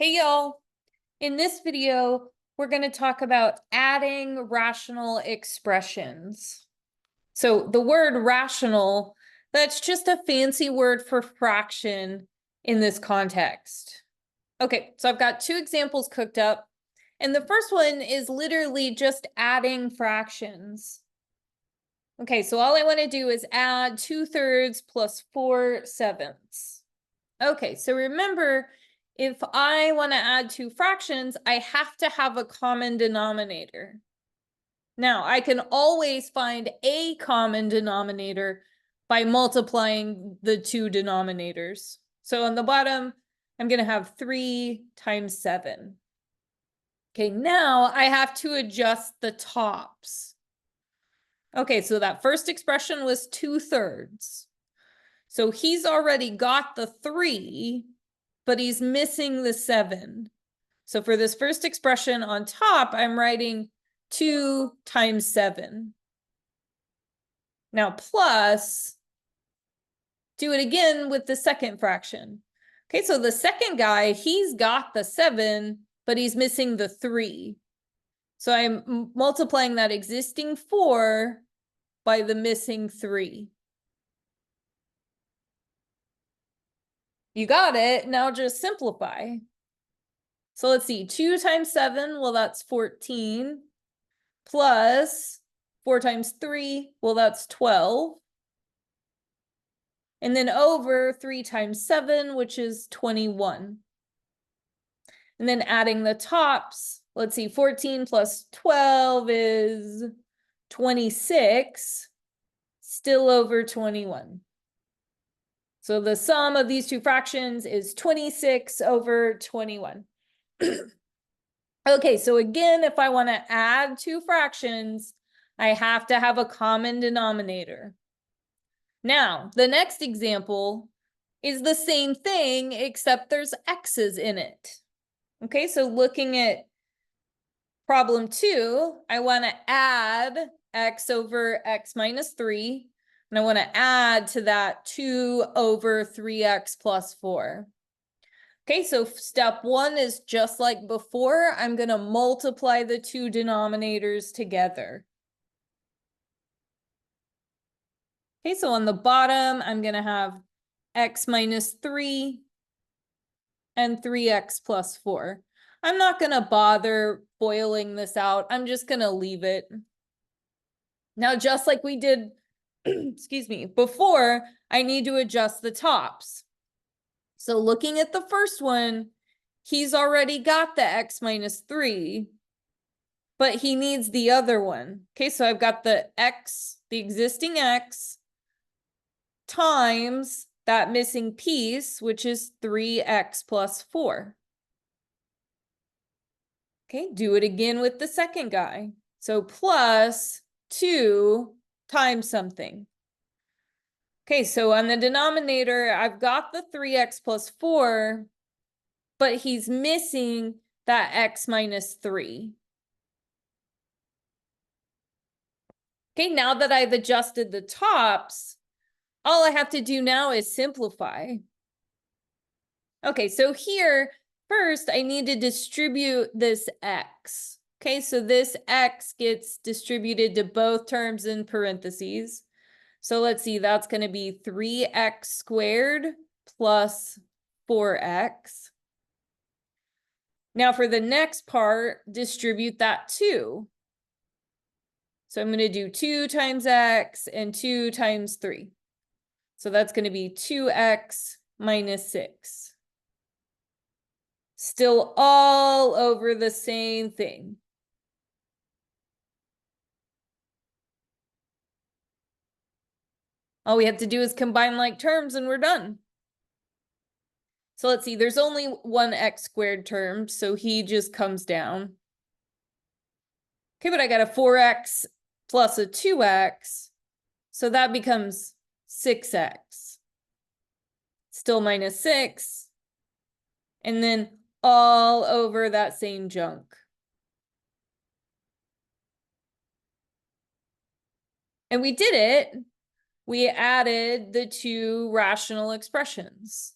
Hey y'all, in this video, we're going to talk about adding rational expressions. So the word rational, that's just a fancy word for fraction in this context. Okay, so I've got two examples cooked up, and the first one is literally just adding fractions. Okay, so all I want to do is add 2/3 plus 4/7. Okay, so remember, if I want to add two fractions, I have to have a common denominator. Now, I can always find a common denominator by multiplying the two denominators. So on the bottom, I'm going to have 3 times 7. Okay, now I have to adjust the tops. Okay, so that first expression was 2/3. So he's already got the 3, but he's missing the 7. So for this first expression on top, I'm writing 2 times 7. Now plus, do it again with the second fraction. Okay, so the second guy, he's got the 7, but he's missing the 3. So I'm multiplying that existing 4 by the missing 3. You got it. Now just simplify. So let's see, 2 times 7, well, that's 14, plus 4 times 3, well, that's 12. And then over 3 times 7, which is 21. And then adding the tops, let's see, 14 plus 12 is 26, still over 21. So the sum of these two fractions is 26 over 21. Okay, so again, if I want to add two fractions, I have to have a common denominator. Now, the next example is the same thing, except there's x's in it. Okay, so looking at problem 2, I want to add x over x minus 3, and I want to add to that 2 over 3x plus 4. Okay, so step 1 is just like before. I'm going to multiply the two denominators together. Okay, so on the bottom, I'm going to have x minus 3 and 3x plus 4. I'm not going to bother boiling this out. I'm just going to leave it. Now, just like we did, excuse me, before, I need to adjust the tops. So looking at the first one, he's already got the x minus 3, but he needs the other one. Okay, so I've got the x, the existing x, times that missing piece, which is 3x plus 4. Okay, do it again with the second guy. So plus 2 times something. Okay, so on the denominator, I've got the 3x plus 4, but he's missing that x minus 3. Okay, now that I've adjusted the tops, all I have to do now is simplify. Okay, so here, first, I need to distribute this x. Okay, so this x gets distributed to both terms in parentheses. So let's see, that's going to be 3x squared plus 4x. Now for the next part, distribute that too. So I'm going to do 2 times x and 2 times 3. So that's going to be 2x minus 6. Still all over the same thing. All we have to do is combine like terms and we're done. So let's see, there's only one x squared term, so he just comes down. Okay, but I got a 4x plus a 2x, so that becomes 6x. Still minus 6, and then all over that same junk. And we did it. We added the two rational expressions.